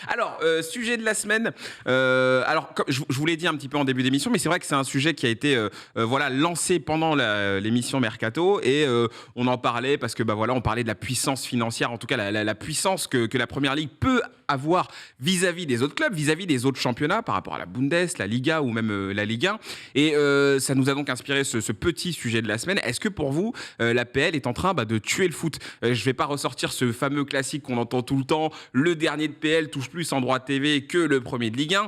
Alors, sujet de la semaine. Alors, comme je vous l'ai dit un petit peu en début d'émission, mais c'est vrai que c'est un sujet qui a été lancé pendant l'émission Mercato et on en parlait parce que on parlait de la puissance financière, en tout cas la puissance que la Première Ligue peut avoir vis-à-vis des autres clubs, vis-à-vis des autres championnats, par rapport à la Bundes, la Liga ou même la Ligue 1. Et ça nous a donc inspiré ce petit sujet de la semaine. Est-ce que pour vous, la PL est en train de tuer le foot ? Je ne vais pas ressortir ce fameux classique qu'on entend tout le temps, le dernier de PL touche plus en droit TV que le premier de Ligue 1.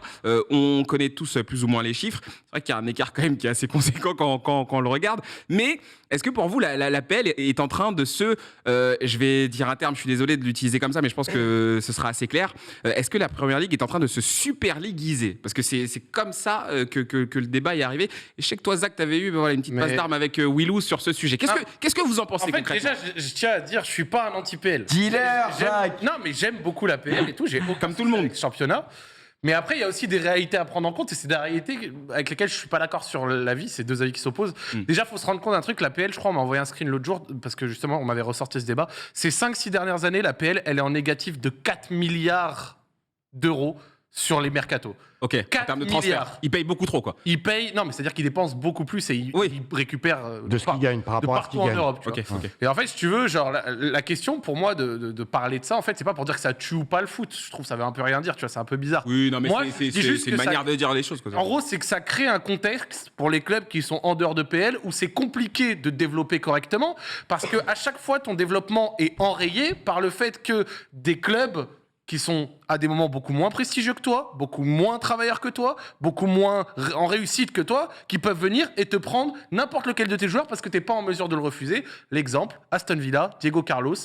On connaît tous plus ou moins les chiffres. C'est vrai qu'il y a un écart quand même qui est assez conséquent quand on le regarde. Mais est-ce que pour vous, la PL est en train de je vais dire un terme, je suis désolé de l'utiliser comme ça, mais je pense que ce sera assez clair. Est-ce que la Première Ligue est en train de se super liguiser ? Parce que c'est comme ça que le débat est arrivé. Et je sais que toi, Zach, tu avais eu une petite passe d'armes avec Willou sur ce sujet. Qu'est-ce que vous en pensez concrètement ? Déjà, je tiens à dire, je suis pas un anti-PL. Dealer, Zach. Non, mais j'aime beaucoup la PL et tout. J'ai comme tout le monde. Championnat. Mais après, il y a aussi des réalités à prendre en compte, et c'est des réalités avec lesquelles je suis pas d'accord sur l'avis, c'est deux avis qui s'opposent. Déjà, il faut se rendre compte d'un truc, la PL, je crois, on m'a envoyé un screen l'autre jour, parce que justement, on m'avait ressorti ce débat. Ces 5-6 dernières années, la PL, elle est en négatif de 4 milliards d'euros sur les mercatos. Ok, en termes de transfert. Ils payent beaucoup trop, quoi. Ils payent, non, mais c'est-à-dire qu'ils dépensent beaucoup plus et ils récupèrent de ce qu'ils gagnent par rapport à ce qu'ils gagnent. En Europe, tu vois. Et en fait, si tu veux, genre, la question pour moi de parler de ça, en fait, c'est pas pour dire que ça tue ou pas le foot. Je trouve que ça veut un peu rien dire, tu vois, c'est un peu bizarre. Oui, non, mais moi, c'est une manière de dire les choses, quoi. En gros, c'est que ça crée un contexte pour les clubs qui sont en dehors de PL où c'est compliqué de développer correctement parce que à chaque fois, ton développement est enrayé par le fait que des clubs qui sont à des moments beaucoup moins prestigieux que toi, beaucoup moins travailleurs que toi, beaucoup moins en réussite que toi, qui peuvent venir et te prendre n'importe lequel de tes joueurs parce que t'es pas en mesure de le refuser. L'exemple, Aston Villa, Diego Carlos,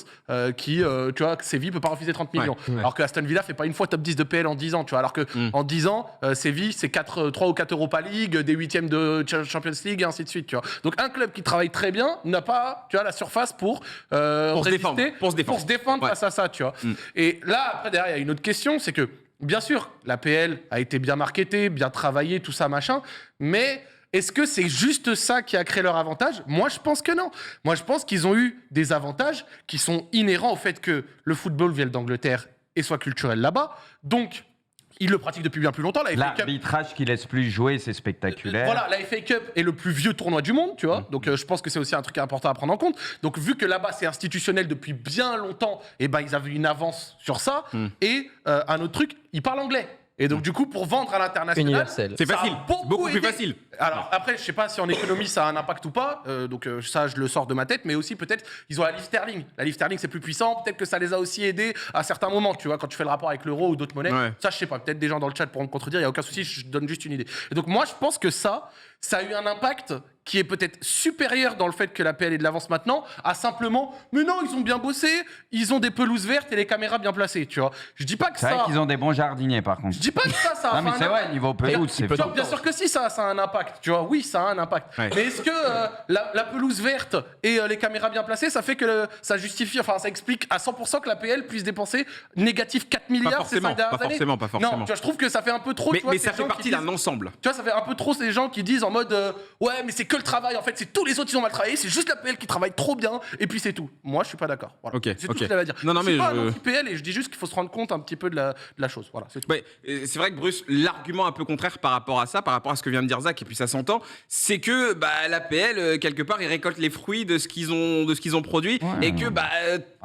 qui, tu vois, Séville peut pas refuser 30 millions. Ouais. Alors que Aston Villa fait pas une fois top 10 de PL en 10 ans, tu vois. Alors que en 10 ans, Séville, c'est 3 ou 4 Europa League, des huitièmes de Champions League, et ainsi de suite, tu vois. Donc un club qui travaille très bien n'a pas, tu vois, la surface pour se défendre face à ça, tu vois. Et là, après, derrière, il y a une autre question, c'est que, bien sûr, la PL a été bien marketée, bien travaillée, tout ça, machin, mais est-ce que c'est juste ça qui a créé leur avantage ? Moi, je pense que non. Moi, je pense qu'ils ont eu des avantages qui sont inhérents au fait que le football vienne d'Angleterre et soit culturel là-bas. Donc, ils le pratiquent depuis bien plus longtemps. L'arbitrage qui laisse plus jouer, c'est spectaculaire. Voilà, la FA Cup est le plus vieux tournoi du monde, tu vois. Donc, je pense que c'est aussi un truc important à prendre en compte. Donc, vu que là-bas, c'est institutionnel depuis bien longtemps, et ils avaient une avance sur ça. Et un autre truc, ils parlent anglais. Et donc, du coup, pour vendre à l'international, universel. C'est facile, beaucoup plus facile. Alors, après, je sais pas si en économie, ça a un impact ou pas. Donc, ça, je le sors de ma tête. Mais aussi, peut-être, ils ont la livre sterling. La livre sterling, c'est plus puissant. Peut-être que ça les a aussi aidés à certains moments, tu vois, quand tu fais le rapport avec l'euro ou d'autres monnaies. Ouais. Ça, je sais pas. Peut-être des gens dans le chat pourront me contredire. Il n'y a aucun souci, je donne juste une idée. Et donc, moi, je pense que ça a eu un impact qui est peut-être supérieur dans le fait que la PL est de l'avance maintenant, à simplement, mais non, ils ont bien bossé, ils ont des pelouses vertes et les caméras bien placées, tu vois. Je dis pas que c'est vrai qu'ils ont des bons jardiniers, par contre. Je dis pas que ça a non, mais c'est vrai, niveau pelouse, c'est bien sûr que si, ça a un impact, tu vois. Oui, ça a un impact. Ouais. Mais est-ce que la pelouse verte et les caméras bien placées, ça fait que ça justifie, enfin, ça explique à 100% que la PL puisse dépenser négatif 4 milliards ces 5 dernières années ? Pas forcément. Non, tu vois, je trouve que ça fait un peu trop. Mais ça fait partie d'un ensemble. Tu vois, ça fait un peu trop ces gens qui disent en mode, ouais, mais c'est que le travail, en fait, c'est tous les autres qui ont mal travaillé, c'est juste la PL qui travaille trop bien, et puis c'est tout. Moi, je suis pas d'accord. Voilà. C'est tout ce que j'avais à dire. Non, je suis mais pas un anti-PL et je dis juste qu'il faut se rendre compte un petit peu de la chose. Voilà, c'est tout. Ouais, c'est vrai que Bruce, l'argument un peu contraire par rapport à ça, par rapport à ce que vient de dire Zach, et puis ça s'entend, c'est que la PL, quelque part, ils récoltent les fruits de ce qu'ils ont produit, et que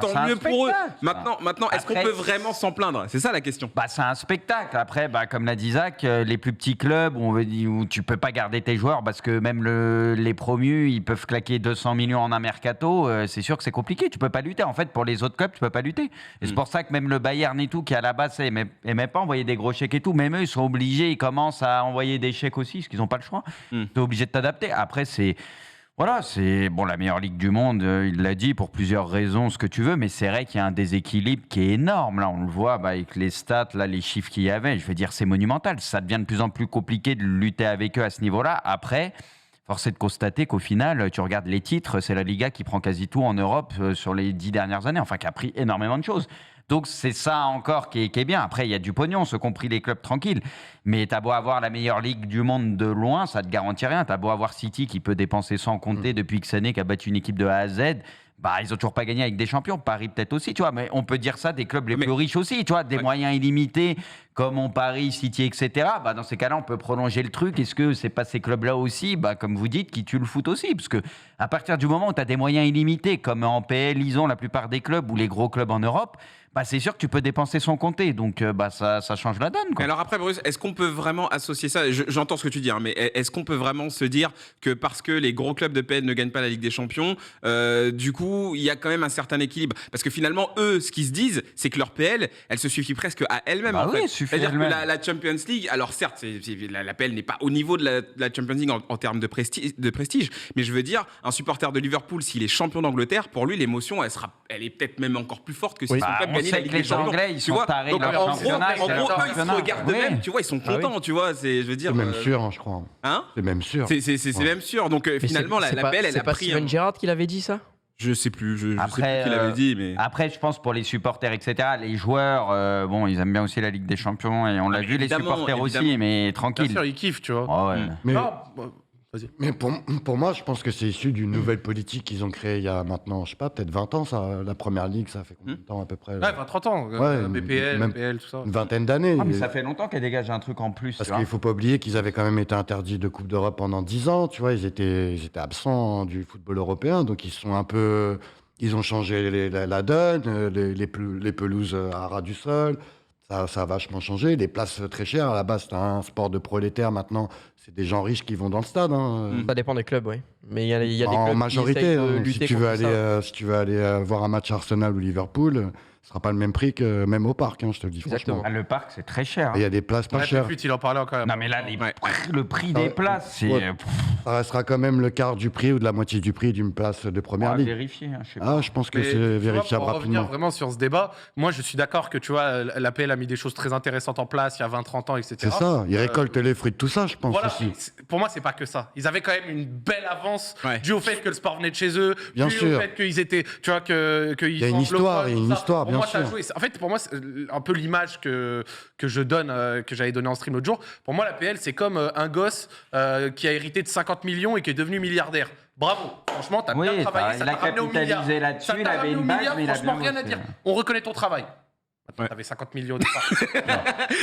tant mieux pour eux. Maintenant, est-ce qu'on peut vraiment s'en plaindre ? C'est ça la question. C'est un spectacle. Après, comme l'a dit Zach, les plus petits clubs où tu peux pas garder tes joueurs parce que même les promus, ils peuvent claquer 200 millions en un mercato, c'est sûr que c'est compliqué. Tu peux pas lutter. En fait, pour les autres clubs, tu peux pas lutter. Et c'est pour ça que même le Bayern et tout, qui à la base aimait pas envoyer des gros chèques et tout, même eux, ils sont obligés, ils commencent à envoyer des chèques aussi, parce qu'ils n'ont pas le choix. Tu es obligé de t'adapter. Après, c'est la meilleure ligue du monde, il l'a dit, pour plusieurs raisons, ce que tu veux, mais c'est vrai qu'il y a un déséquilibre qui est énorme. Là, on le voit avec les stats, là, les chiffres qu'il y avait. Je veux dire, c'est monumental. Ça devient de plus en plus compliqué de lutter avec eux à ce niveau-là. Après, force est de constater qu'au final, tu regardes les titres, c'est la Liga qui prend quasi tout en Europe sur les 10 dernières années, enfin qui a pris énormément de choses. Donc c'est ça encore qui est bien. Après, il y a du pognon, ce compris les clubs tranquilles. Mais t'as beau avoir la meilleure ligue du monde de loin, ça te garantit rien. T'as beau avoir City qui peut dépenser sans compter depuis X années, qui a battu une équipe de A à Z. Bah, ils ont toujours pas gagné avec des champions. Paris peut-être aussi, tu vois. Mais on peut dire ça des clubs les Mais- plus riches aussi, tu vois, des moyens illimités comme ont Paris, City, etc. Bah, dans ces cas-là, on peut prolonger le truc. Est-ce que c'est pas ces clubs-là aussi, bah, comme vous dites, qui tuent le foot aussi? Parce que à partir du moment où tu as des moyens illimités, comme en PL, ils ont la plupart des clubs ou les gros clubs en Europe, bah, c'est sûr que tu peux dépenser sans compter. Donc, bah, ça change la donne, quoi. Alors après, Bruce, est-ce qu'on peut vraiment associer ça? J'entends ce que tu dis, hein, mais est-ce qu'on peut vraiment se dire que parce que les gros clubs de PL ne gagnent pas la Ligue des Champions, du coup, il y a quand même un certain équilibre? Parce que finalement, eux, ce qu'ils se disent, c'est que leur PL, elle se suffit presque à elle-même. Bah en oui, fait. elle suffit C'est-à-dire que elle-même. la Champions League, alors certes, la PL n'est pas au niveau de la Champions League en termes de prestige, mais je veux dire, un supporter de Liverpool, s'il est champion d'Angleterre, pour lui, l'émotion, elle est peut-être même encore plus forte que si Oui. son Bah, club on gagnait sait la que Ligue les des Champions. Anglais, ils Tu sont vois, tarés de donc, leur en gros, championnat, eux, ils se championnat. regardent Oui. eux-mêmes, tu vois, ils sont Ah oui. contents, tu vois. Je veux dire. C'est même sûr, hein, je crois. Hein? C'est même sûr. C'est Ouais. même sûr. Donc Mais finalement, c'est la pas- PL, elle c'est a pas pris. Steven Gerrard qui l'avait dit ça? Je sais plus, je sais plus Après, qui l'avait dit, mais. Après, je pense pour les supporters, etc., les joueurs, bon, ils aiment bien aussi la Ligue des Champions et on l'a mais vu, les évidemment, supporters aussi, évidemment. mais Bien tranquille. sûr, ils kiffent, tu vois. Oh, ouais. Mais, Non, bah, vas-y. mais pour moi, je pense que c'est issu d'une nouvelle politique qu'ils ont créée il y a maintenant, je sais pas, peut-être 20 ans, ça, la première ligue, ça fait combien de temps à peu près? Ouais, 30 ans. Ouais, BPL, même- BPL, tout ça. Une vingtaine d'années. Ah, mais ça fait longtemps qu'elle dégage un truc en plus. Parce tu vois. qu'il faut pas oublier qu'ils avaient quand même été interdits de Coupe d'Europe pendant 10 ans, tu vois, ils étaient absents du football européen, donc ils ont changé la donne, les pelouses à ras du sol, ça a vachement changé, les places très chères, à la base c'était un sport de prolétaires, maintenant c'est des gens riches qui vont dans le stade. Hein. Ça dépend des clubs, oui. Mais il y a des En clubs majorité, qui essayent de hein, lutter contre ça. si tu veux aller voir un match Arsenal ou Liverpool, ce sera pas le même prix que même au parc, hein, je te le dis Exactement. franchement. Ah, le parc, c'est très cher. Et il y a des places pas Ouais, chères. Pépute, il en parlait quand même. Non, mais là, Ouais. le prix Ah des ouais. places, c'est. Ouais. Ça restera quand même le quart du prix ou de la moitié du prix d'une place de On première va ligue. vérifier. Hein, je sais pas. Ah, je pense que Mais, c'est tu vois, vérifiable pour revenir rapidement. vraiment sur ce débat, moi je suis d'accord que tu vois, l'APL a mis des choses très intéressantes en place il y a 20-30 ans, etc. C'est ça, ils récoltent les fruits de tout ça, je pense Voilà, aussi. pour moi, c'est pas que ça. Ils avaient quand même une belle avance Ouais. dû au fait que le sport venait de chez eux, Bien dû sûr. au fait qu'ils étaient, tu vois, qu'ils Il y a une histoire, il y a une histoire, pour bien moi, ça a sûr. joué. En fait, pour moi, c'est un peu l'image que je donne, que j'avais donné en stream l'autre jour. Pour moi, l'APL, c'est comme un gosse qui a hérité de 50 millions et qui est devenu milliardaire. Bravo, franchement, t'as Oui, bien travaillé, ça il a t'a ramené au capitalisé milliard. là-dessus, Ça il t'a avait ramené une au base, milliard, mais il a franchement, bien rien à bossé. dire. On reconnaît ton travail. Ouais. T'avais 50 millions de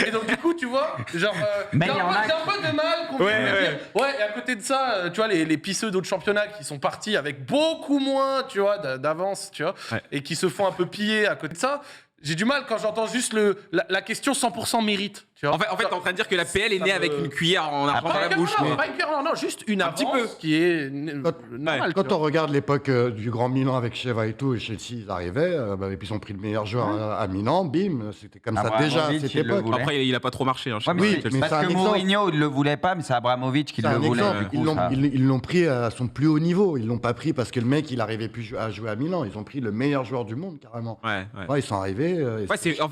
Et donc, du coup, tu vois, genre, Mais j'ai il y en a un peu de mal qu'on Ouais, vienne me ouais. dire, ouais, et à côté de ça, tu vois, les pisseux d'autres championnats qui sont partis avec beaucoup moins, tu vois, d'avance, tu vois, Ouais. et qui se font un peu piller à côté de ça. J'ai du mal quand j'entends juste la question 100% mérite, tu vois. En fait, t'es en train de dire que la PL est Ça née me- avec une cuillère en argent dans Pas la une bouche. cuillère, mais- pas une cuillère, non, juste une Un petit avance peu. qui est Quand- normale. Quand tu on vois. regarde l'époque du Grand Milan avec Cheva et tout, et Chelsea, ils arrivaient, et puis ils ont pris le meilleur joueur à Milan, bim, c'était comme ça déjà à Abramovich, cette il le époque. voulait. Après, il a pas trop marché. Hein, chez Ouais, mais nous, Oui, c'est- Chelsea. mais c'est parce un que exemple. Mourinho il le voulait pas, mais c'est Abramovich qui C'est le un voulait. exemple. Du coup, ça- Ils l'ont pris à son plus haut niveau. Ils l'ont pas pris parce que le mec, il arrivait plus à jouer à Milan. Ils ont pris le meilleur joueur du monde, carrément. Ouais. Ouais, ils sont arrivés. Ouais, en fait, c'est un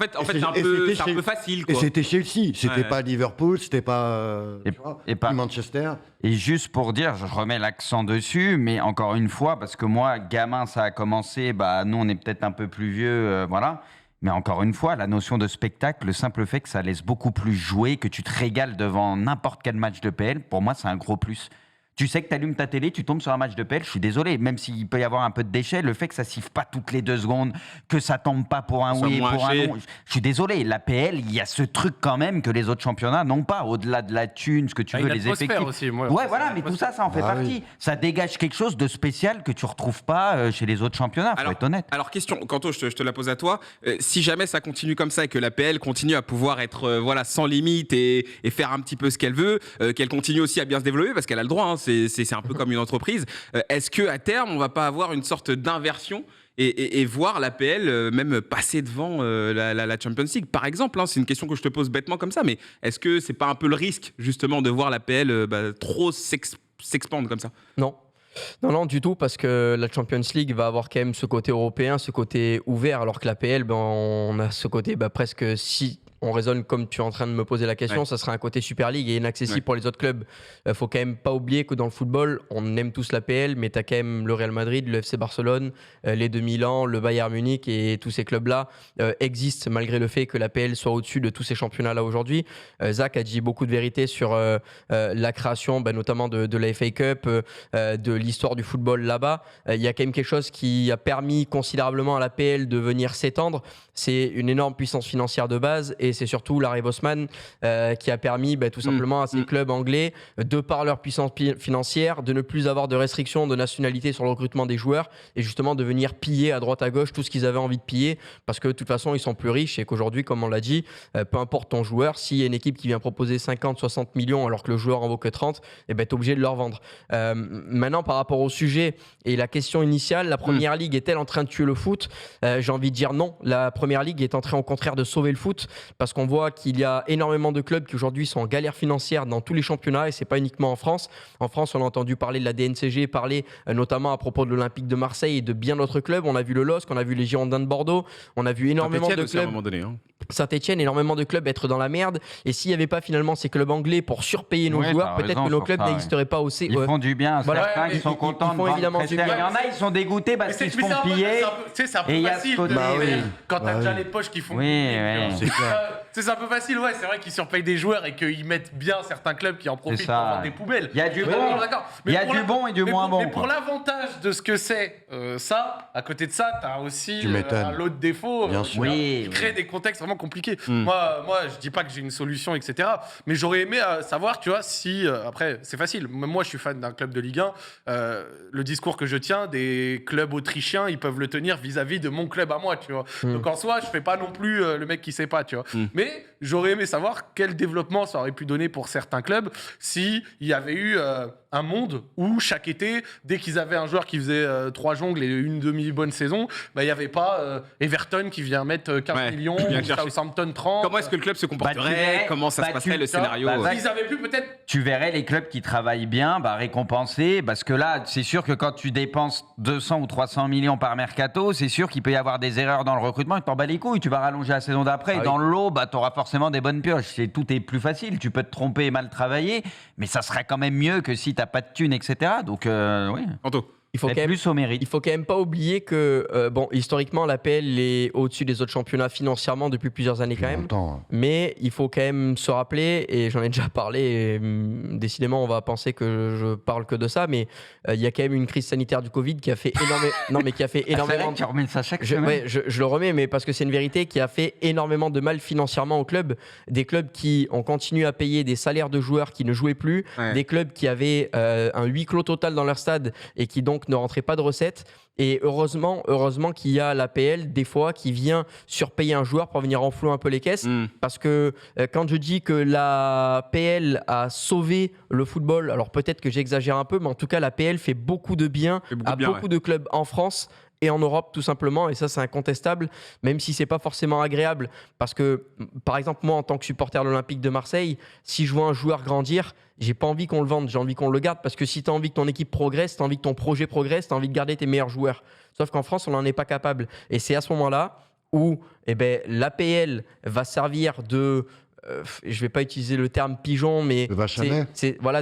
et peu c'était facile, Et quoi. c'était Chelsea. C'était Ouais. pas Liverpool, c'était pas, Et- tu vois, et pas- ni Manchester. Et juste pour dire, je remets l'accent dessus, mais encore une fois, parce que moi, gamin, ça a commencé, bah, nous, on est peut-être un peu plus vieux, voilà. Mais encore une fois, la notion de spectacle, le simple fait que ça laisse beaucoup plus jouer, que tu te régales devant n'importe quel match de PL, pour moi, c'est un gros plus. Tu sais que tu allumes ta télé, tu tombes sur un match de PL, je suis désolé, même s'il peut y avoir un peu de déchets, le fait que ça siffle pas toutes les 2 secondes, que ça tombe pas pour un Soit oui et moins pour un haché. non, je suis désolé, la PL, il y a ce truc quand même que les autres championnats n'ont pas, au-delà de la thune, ce que tu Ah, veux, une les atmosphère effectifs. aussi, moi, Ouais, c'est voilà, mais tout ça, ça en fait Ah oui. partie. Ça dégage quelque chose de spécial que tu retrouves pas chez les autres championnats, faut être honnête. Alors, question, Kanto, je te la pose à toi. Si jamais ça continue comme ça et que la PL continue à pouvoir être voilà, sans limite et faire un petit peu ce qu'elle veut, qu'elle continue aussi à bien se développer, parce qu'elle a le droit, hein, c'est un peu comme une entreprise, est-ce qu'à terme, on va pas avoir une sorte d'inversion et voir l'APL même passer devant la Champions League, par exemple, hein? C'est une question que je te pose bêtement comme ça, mais est-ce que c'est pas un peu le risque, justement, de voir l'APL trop s'expandre comme ça? Non. Non, du tout, parce que la Champions League va avoir quand même ce côté européen, ce côté ouvert, alors que la PL, on a ce côté presque on raisonne comme tu es en train de me poser la question, Ouais. ça serait un côté Super League et inaccessible Ouais. pour les autres clubs. Faut quand même pas oublier que dans le football, on aime tous l'APL, mais tu as quand même le Real Madrid, le FC Barcelone, les deux Milan, le Bayern Munich et tous ces clubs-là existent malgré le fait que l'APL soit au-dessus de tous ces championnats-là aujourd'hui. Zach a dit beaucoup de vérité sur la création, notamment de la FA Cup, de l'histoire du football là-bas. Il y a quand même quelque chose qui a permis considérablement à l'APL de venir s'étendre. C'est une énorme puissance financière de base et c'est surtout Larry Bosman qui a permis tout simplement à ces clubs anglais, de par leur puissance financière, de ne plus avoir de restrictions de nationalité sur le recrutement des joueurs et justement de venir piller à droite à gauche tout ce qu'ils avaient envie de piller parce que de toute façon ils sont plus riches et qu'aujourd'hui, comme on l'a dit, peu importe ton joueur, s'il y a une équipe qui vient proposer 50, 60 millions alors que le joueur en vaut que 30, tu es obligé de leur vendre. Maintenant, par rapport au sujet et la question initiale, la Première Ligue est-elle en train de tuer le foot ? J'ai envie de dire non. La Première Ligue est en train au contraire de sauver le foot parce qu'on voit qu'il y a énormément de clubs qui aujourd'hui sont en galère financière dans tous les championnats et c'est pas uniquement en France. En France, on a entendu parler de la DNCG, parler notamment à propos de l'Olympique de Marseille et de bien d'autres clubs. On a vu le LOSC, on a vu les Girondins de Bordeaux, on a vu énormément Saint-Étienne de aussi, à un clubs. moment donné. Hein. Saint-Etienne, énormément de clubs être dans la merde. Et s'il n'y avait pas finalement ces clubs anglais pour surpayer nos Ouais, joueurs, t'as peut-être raison que nos sur clubs ça, n'existeraient pas aussi. Ils font du bien à Voilà. certains Ouais, qui sont ils contents font de vendre évidemment du Prestera. bien. Il y en a, ils sont dégoûtés parce qu'ils se font piller. C'est un peu Et il y a facile ce côté- de Bah dire, oui. quand t'as Bah déjà oui. les poches qui font Oui, piller, ouais. tu vois. C'est un peu facile, ouais, c'est vrai qu'ils surpayent des joueurs et qu'ils mettent bien certains clubs qui en profitent C'est pour ça. vendre des poubelles. Il y a du Mais bon. non, d'accord. Il y a Mais pour du la- bon et du mais moins pour- bon, Mais pour quoi. l'avantage de ce que c'est ça, à côté de ça, t'as aussi Tu m'étonnes. l'autre défaut Bien sûr. Oui, qui oui. crée des contextes vraiment compliqués. Moi, je dis pas que j'ai une solution, etc. Mais j'aurais aimé savoir, tu vois, si après, c'est facile. Moi, je suis fan d'un club de Ligue 1. Le discours que je tiens, des clubs autrichiens, ils peuvent le tenir vis-à-vis de mon club à moi, tu vois. Donc en soi, je fais pas non plus le mec qui sait pas, tu vois. Mais j'aurais aimé savoir quel développement ça aurait pu donner pour certains clubs si il y avait eu un monde où chaque été, dès qu'ils avaient un joueur qui faisait 3 jongles et une demi-bonne saison, il n'y avait pas Everton qui vient mettre 15 Ouais, millions, bien ou chercher. Southampton 30. Comment est-ce que le club se comporterait verrais- Comment ça se bah, passerait, tu- le scénario bah, Ils avaient pu peut-être. Tu verrais les clubs qui travaillent bien récompenser, parce que là, c'est sûr que quand tu dépenses 200 ou 300 millions par mercato, c'est sûr qu'il peut y avoir des erreurs dans le recrutement et t'en bats les couilles. Tu vas rallonger la saison d'après. Ah et oui. dans l'eau, tu auras forcément des bonnes pioches. Tout est plus facile. Tu peux te tromper et mal travailler, mais ça serait quand même mieux que si t'as pas de thunes, etc. Donc, oui. Anto. Il faut Et quand même plus au mérite. Il faut quand même pas oublier que, historiquement, l'APL est au-dessus des autres championnats financièrement depuis plusieurs années quand même. Longtemps. Mais il faut quand même se rappeler, et j'en ai déjà parlé, et décidément, on va penser que je parle que de ça, mais il y a quand même une crise sanitaire du Covid qui a fait énormément. Tu remets ça chaque Je, semaine. ouais, je le remets, mais parce que c'est une vérité qui a fait énormément de mal financièrement aux clubs. Des clubs qui ont continué à payer des salaires de joueurs qui ne jouaient plus, Ouais. des clubs qui avaient un huis clos total dans leur stade et qui donc ne rentraient pas de recettes. Et heureusement qu'il y a l'APL des fois qui vient surpayer un joueur pour venir enflouer un peu les caisses. Parce que quand je dis que la PL a sauvé le football, alors peut-être que j'exagère un peu, mais en tout cas la PL fait beaucoup de bien Fait beaucoup à de bien, beaucoup de clubs en France et en Europe tout simplement, et ça c'est incontestable, même si c'est pas forcément agréable, parce que par exemple moi en tant que supporter de l'Olympique de Marseille, si je vois un joueur grandir, j'ai pas envie qu'on le vende, j'ai envie qu'on le garde, parce que si tu as envie que ton équipe progresse, tu as envie que ton projet progresse, tu as envie de garder tes meilleurs joueurs. Sauf qu'en France on n'en est pas capable, et c'est à ce moment-là où l'APL va servir de je vais pas utiliser le terme pigeon, mais De vache à lait.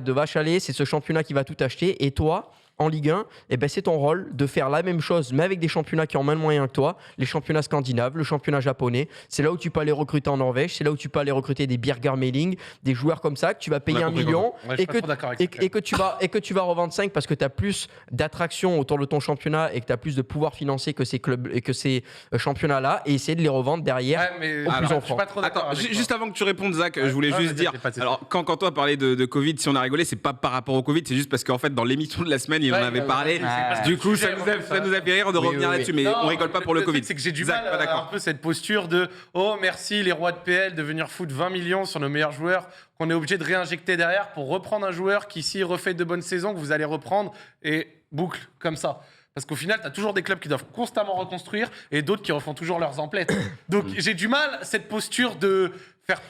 de vache à lait, c'est ce championnat qui va tout acheter, et toi en Ligue 1, c'est ton rôle de faire la même chose, mais avec des championnats qui ont moins de moyens que toi, les championnats scandinaves, le championnat japonais. C'est là où tu peux aller recruter en Norvège, c'est là où tu peux aller recruter des Birger Meling, des joueurs comme ça, que tu vas payer a 1 compris, million Ouais, je suis pas trop d'accord avec ça, et que tu vas revendre 5 parce que tu as plus d'attraction autour de ton championnat et que tu as plus de pouvoir financier que ces clubs et que ces championnats-là, et essayer de les revendre derrière. Ouais, mais au plus je suis offrant. pas trop d'accord. Attends, avec toi. juste avant que tu répondes, Zach, je voulais Ouais, juste vas-y, dire. c'est pas- c'est Alors, quand toi parlais de Covid, si on a rigolé, c'est pas par rapport au Covid, c'est juste parce qu'en fait, dans l'émission de la semaine, il en Ouais, avait ouais, parlé. c'est pas Du le coup, sujet, ça nous a fait rire de Oui, revenir oui, là-dessus, oui. mais Non, on rigole pas pour le truc, Covid. C'est que j'ai du Zach, mal pas un d'accord. peu cette posture de oh merci les rois de PL de venir foutre 20 millions sur nos meilleurs joueurs qu'on est obligé de réinjecter derrière pour reprendre un joueur qui s'y refait de bonnes saisons que vous allez reprendre et boucle comme ça. Parce qu'au final, tu as toujours des clubs qui doivent constamment reconstruire et d'autres qui refont toujours leurs emplettes. Donc j'ai du mal cette posture de faire.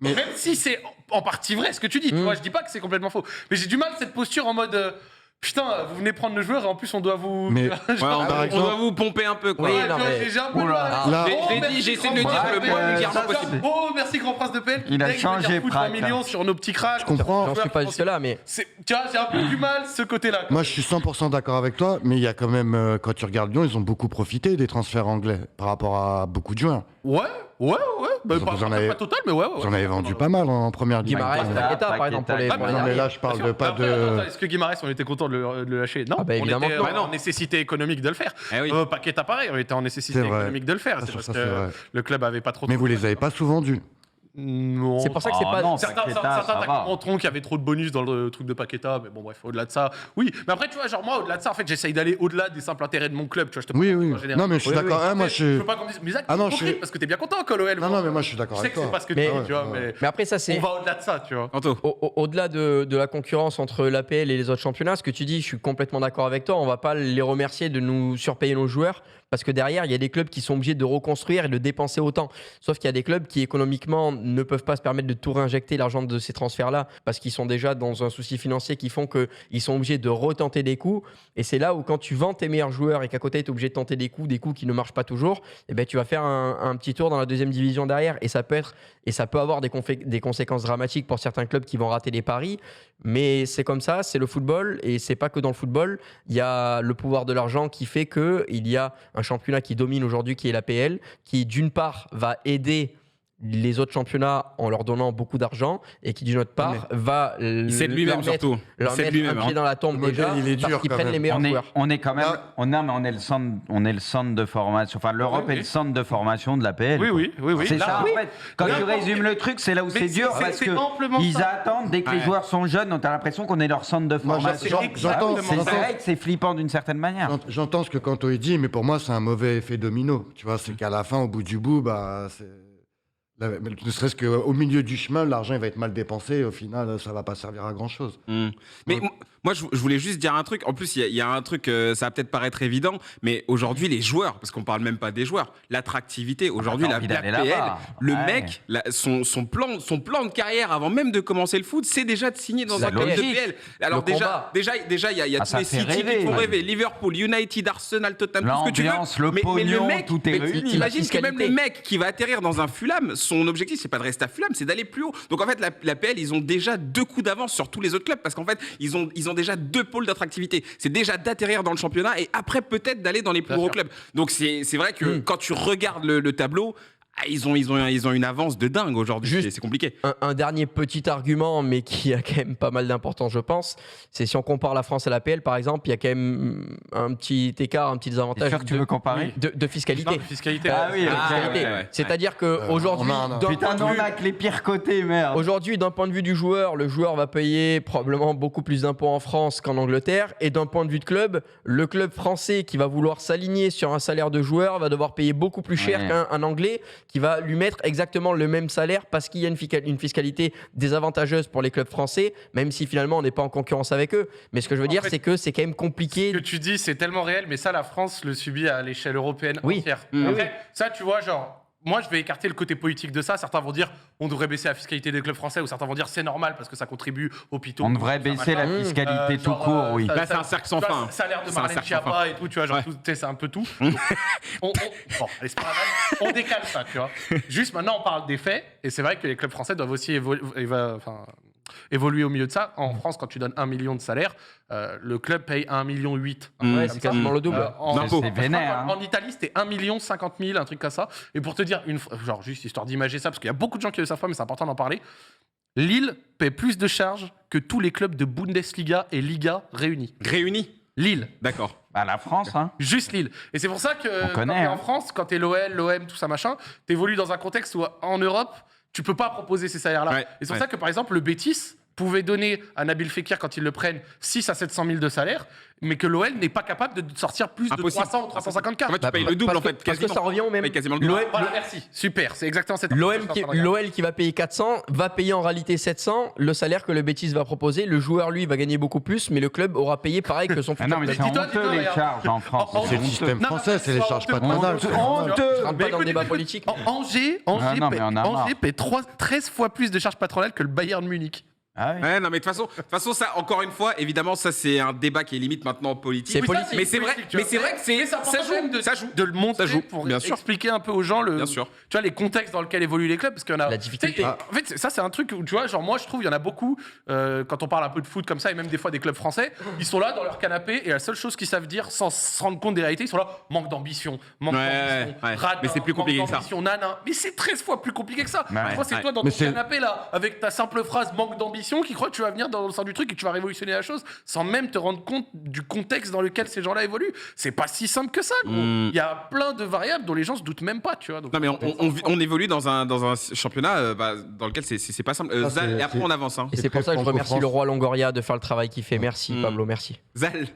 Mais- Même si c'est en partie vrai ce que tu dis, tu vois, je dis pas que c'est complètement faux. Mais j'ai du mal cette posture en mode. putain, vous venez prendre le joueur et en plus on doit vous. Mais- Ouais, Genre, par on exemple- doit vous pomper un peu, quoi. Oui, ouais, non, tu vois, mais- j'ai un peu de Oula. mal. Là- J'ai essayé de le dire le moins vulgairement possible. Oh, merci grand prince de PL. Il a Mec, changé, venir foutre 20 Prak, millions sur nos petits cracks. Je comprends. J'en suis pas jusque là, mais Tu vois, j'ai un peu du mal ce côté-là. Moi, je suis 100% d'accord avec toi, mais il y a quand même, quand tu regardes Lyon, ils ont beaucoup profité des transferts anglais par rapport à beaucoup de joueurs. Ouais. Bah, Vous en avez- pas total, mais ouais. J'en avais vendu pas mal en première ligue. Guimaraes, Paqueta, Paqueta, par exemple, pour les Paqueta. pour les Non, mais derniers. là, je parle Bien de sûr. pas Après, de. attends, est-ce que Guimaraes, on était content de le lâcher? Non, Ah bah, on évidemment était que non. en nécessité économique de le faire. Eh oui. Paqueta, pareil, on était en nécessité C'est vrai. économique de le faire. Ah, C'est sur parce ça, c'est vrai. que le club avait pas trop. Mais vous les avez pas souvent vendus. Non. C'est pour ça que c'est Oh pas. non, Certains Paqueta, ça va. commenteront qu'il y avait trop de bonus dans le truc de Paqueta, mais bon, bref, au-delà de ça. Oui, mais après, tu vois, genre, moi, au-delà de ça, en fait, j'essaye d'aller au-delà des simples intérêts de mon club. Tu vois, je te Oui, parle oui. en général. Non, mais je suis Oui, d'accord. oui. Hein, moi, Je je. veux pas qu'on me dise, mais Zach, Ah non, t'es je suis- hypocrite, parce que t'es bien content que l'OL. Non, non, mais moi, je suis d'accord Je sais avec que c'est toi. pas ce que Mais- tu dis, tu vois, Ouais. Mais après, ça, c'est. on va au-delà de ça, tu vois. Anto. Au-delà de la concurrence entre l'APL et les autres championnats, ce que tu dis, je suis complètement d'accord avec toi. On va pas les remercier de nous surpayer nos joueurs parce que derrière, il y a des clubs qui sont obligés de reconstruire et de dépenser autant. Sauf qu'il y a des clubs qui économiquement ne peuvent pas se permettre de tout réinjecter l'argent de ces transferts-là parce qu'ils sont déjà dans un souci financier qui font qu'ils sont obligés de retenter des coups. Et c'est là où quand tu vends tes meilleurs joueurs et qu'à côté, tu es obligé de tenter des coups qui ne marchent pas toujours, eh ben, tu vas faire un petit tour dans la deuxième division derrière. Et ça peut avoir des conséquences dramatiques pour certains clubs qui vont rater des paris. Mais c'est comme ça, c'est le football. Et c'est pas que dans le football. Il y a le pouvoir de l'argent qui fait qu'il y a un championnat qui domine aujourd'hui, qui est l'APL, qui d'une part va aider les autres championnats en leur donnant beaucoup d'argent et qui d'une autre part va Il sait de lui-même surtout. Il leur sait de mettre lui-même. un pied dans la tombe Le modèle, déjà il est parce dur qu'ils quand prennent même. les meilleurs joueurs. On est quand même, Là- on est le centre de formation. Enfin, l'Europe Oui, est le oui. centre de formation de l'APL. Oui. C'est Là, ça, en oui. fait. Quand tu N'importe résumes quel- le truc, c'est là où Mais c'est dur c'est- parce c'est que amplement ils ça. attendent dès que les Ouais. joueurs sont jeunes. On a l'impression qu'on est leur centre de Moi, formation. j'entends- C'est j'entends- vrai que c'est flippant d'une certaine manière. J'entends ce que Kanto il dit, mais pour moi, c'est un mauvais effet domino. Tu vois, c'est qu'à la fin, au bout du bout, bah, ne serait-ce qu'au milieu du chemin, l'argent il va être mal dépensé. Et au final, ça va pas servir à grand chose. Mais moi, je voulais juste dire un truc. En plus, il y a un truc, ça va peut-être paraître évident, mais aujourd'hui, les joueurs, parce qu'on parle même pas des joueurs, l'attractivité. Aujourd'hui, t'as la envie d'aller PL, là-bas. le Ouais. mec, son plan de carrière avant même de commencer le foot, c'est déjà de signer dans C'est un club de logique. PL. Alors Le déjà, combat. il y a tous ça les fait City qui rêver. font Ouais. rêver. Liverpool, United, Arsenal, Tottenham, tout ce que tu veux. L'ambiance, le pognon, tout est réuni. T'imagines que même fiscalité. le mec qui va atterrir dans un Fulham, son objectif, c'est pas de rester à Fulham, c'est d'aller plus haut. Donc en fait, la PL, ils ont déjà 2 coups d'avance sur tous les autres clubs parce qu'en fait, ils ont déjà 2 pôles d'attractivité. C'est déjà d'atterrir dans le championnat et après peut-être d'aller dans les plus gros clubs. Donc c'est vrai que quand tu regardes le tableau, ils ont une avance de dingue aujourd'hui. Juste- C'est compliqué. Un dernier petit argument, mais qui a quand même pas mal d'importance, je pense, c'est si on compare la France à l'APL, par exemple, il y a quand même un petit écart, un petit T'es désavantage sûr que tu veux comparer de fiscalité. Non, fiscalité. Ah oui, De ok. fiscalité. ouais. C'est-à-dire qu'aujourd'hui, on a- d'un Putain, point de nous, vue- on a que les pires côtés, merde. Aujourd'hui, d'un point de vue du joueur, le joueur va payer probablement beaucoup plus d'impôts en France qu'en Angleterre. Et d'un point de vue de club, le club français qui va vouloir s'aligner sur un salaire de joueur va devoir payer beaucoup plus cher Ouais. qu'un Anglais qui va lui mettre exactement le même salaire parce qu'il y a une fiscalité désavantageuse pour les clubs français, même si finalement on n'est pas en concurrence avec eux. Mais ce que je veux En dire, fait, c'est que c'est quand même compliqué. Ce que tu dis, c'est tellement réel, mais ça, la France le subit à l'échelle européenne Oui. entière. Mmh. Après, ça, tu vois, genre, moi, je vais écarter le côté politique de ça. Certains vont dire, on devrait baisser la fiscalité des clubs français, ou certains vont dire, c'est normal parce que ça contribue aux hôpitaux. On devrait tout ça, baisser la machin. fiscalité tout Genre, court, oui. Là, c'est un cercle sans tu vois, fin. Salaire de C'est un Marlène cercle sans fin. Schiappa et tout, tu vois, genre, Ouais. tout, tu sais, c'est un peu tout. Donc, bon, allez, c'est pas grave. On décale ça, tu vois. Juste maintenant, on parle des faits, et c'est vrai que les clubs français doivent aussi évoluer au milieu de ça. En France, quand tu donnes 1 million de salaire, le club paye 1,8 million. Ouais, Comme c'est ça. quasiment le double. D'impôts. C'est vénère. hein. En Italie, c'était 1 50 000, un truc comme ça. Et pour te dire, genre juste histoire d'imager ça, parce qu'il y a beaucoup de gens qui le savent pas, mais c'est important d'en parler. Lille paie plus de charges que tous les clubs de Bundesliga et Liga réunis. Réunis. Lille. D'accord. Bah, la France, hein. Juste Lille. Et c'est pour ça que On quand connaît, t'es hein. en France, quand t'es l'OL, l'OM, tout ça machin, t'évolues dans un contexte où en Europe, tu peux pas proposer ces salaires-là. Ouais, Et c'est pour ouais. ça que par exemple, le Betis pouvait donner à Nabil Fekir, quand ils le prennent, 6 à 700 000 de salaire, mais que l'OL n'est pas capable de sortir plus de Impossible. 300 ou 350 En fait, tu Bah, payes le double, parce en que- fait. parce que ça revient au même. Tu payes quasiment le double. Voilà, merci. Super, c'est exactement cette L'OM qui va payer 400 va payer en réalité 700 le salaire que le Betis va proposer. Le joueur, lui, va gagner beaucoup plus, mais le club aura payé pareil que son Ah futur non, mais club. c'est Dis-toi, honteux les regarde. charges en France. En- C'est le honteux. système Non, français, mais c'est les c'est charges honteux. patronales. Honteux. c'est normal. Honteux. Je rentre pas dans le débat politique. Angers, Ah non, mais on a marre. Angers paie 13 fois plus de charges patronales que le Bayern Munich. Ah oui. Ouais, non, mais de toute façon, ça, encore une fois, évidemment, ça, c'est un débat qui est limite maintenant politique. C'est Oui, ça, politique. Mais c'est vrai, politique, tu mais vois. c'est vrai que Mais ça important quand même joue. de le montrer Ça joue, pour bien sûr. expliquer un peu aux gens Bien sûr. tu vois, les contextes dans lesquels évoluent les clubs, parce qu'il y en a La difficulté. tu sais, en fait, ça c'est un truc où tu vois, genre moi je trouve il y en a beaucoup quand on parle un peu de foot comme ça et même des fois des clubs français, ils sont là dans leur canapé et la seule chose qu'ils savent dire sans se rendre compte des réalités, ils sont là manque d'ambition, manque Ouais, d'ambition, ouais. radin, Mais c'est plus compliqué manque que ça. d'ambition, nana. Mais c'est 13 fois plus compliqué que ça. Ouais. Je crois que c'est Ouais. toi dans Mais ton c'est- canapé là avec ta simple phrase manque d'ambition qui croit que tu vas venir dans le sens du truc et que tu vas révolutionner la chose sans même te rendre compte du contexte dans lequel ces gens-là évoluent. C'est pas si simple que ça, gros. Mm. Il y a plein de variables dont les gens se doutent même pas, tu vois. Donc, Non, mais on évolue dans un championnat dans lequel c'est pas simple. Ça, Zal, c'est- et après, c'est- on avance. Hein. Et C'est c'est pour très ça que je remercie franco-France. le roi Longoria de faire le travail qu'il fait. Merci, Mm. Pablo, merci. Zal,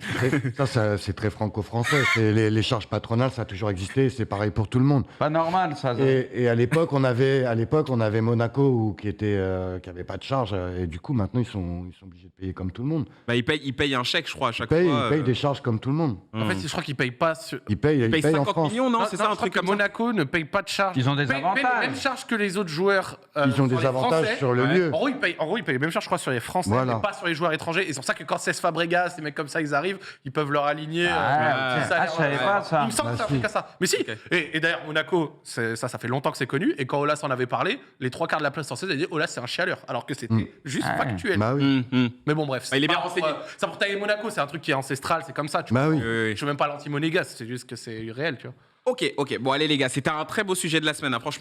C'est très franco-français. Les charges patronales, ça a toujours existé. C'est pareil pour tout le monde. Pas normal, ça. Et à l'époque, on avait Monaco qui avait pas de charges. Et du coup, maintenant, ils sont obligés de payer comme tout le monde. bah, il paye un chèque, je crois, à chaque Ils fois. payent des charges comme tout le monde. En fait, je crois qu'ils payent pas. Ils payent Il paye en 50 France. millions, non, c'est ça, un je crois truc que comme ça. Monaco ne paye pas de charges. Ils ont des Paye avantages. les mêmes charges que les autres joueurs. Ils ont sur des les avantages Français. sur le Ouais. lieu. En gros, ils payent les mêmes charges, je crois, sur les Français, Voilà. mais pas sur les joueurs étrangers. Et c'est pour ça que quand Cesc Fabregas, des mecs comme ça, ils arrivent, ils peuvent leur aligner. Ah, petit salaire. je savais pas ça. Il me semble que c'est un si. truc à ça. Mais si. Ok. Et d'ailleurs, Monaco, ça fait longtemps que c'est connu. Et quand Olas en avait parlé, les 3 quarts de la presse française a dit Olas, c'est un chialeur. Alors que c'était juste Ah ouais. factuel. Bah oui. Mais bon, bref. Ah, il est bien pas pour, renseigné. ça pour tailler Monaco, c'est un truc qui est ancestral, c'est comme ça. Tu Bah vois. oui. Je suis même pas l'anti-monégasque, c'est juste que c'est réel, tu vois. Ok. Bon, allez, les gars, c'était un très beau sujet de la semaine. Hein. Franchement.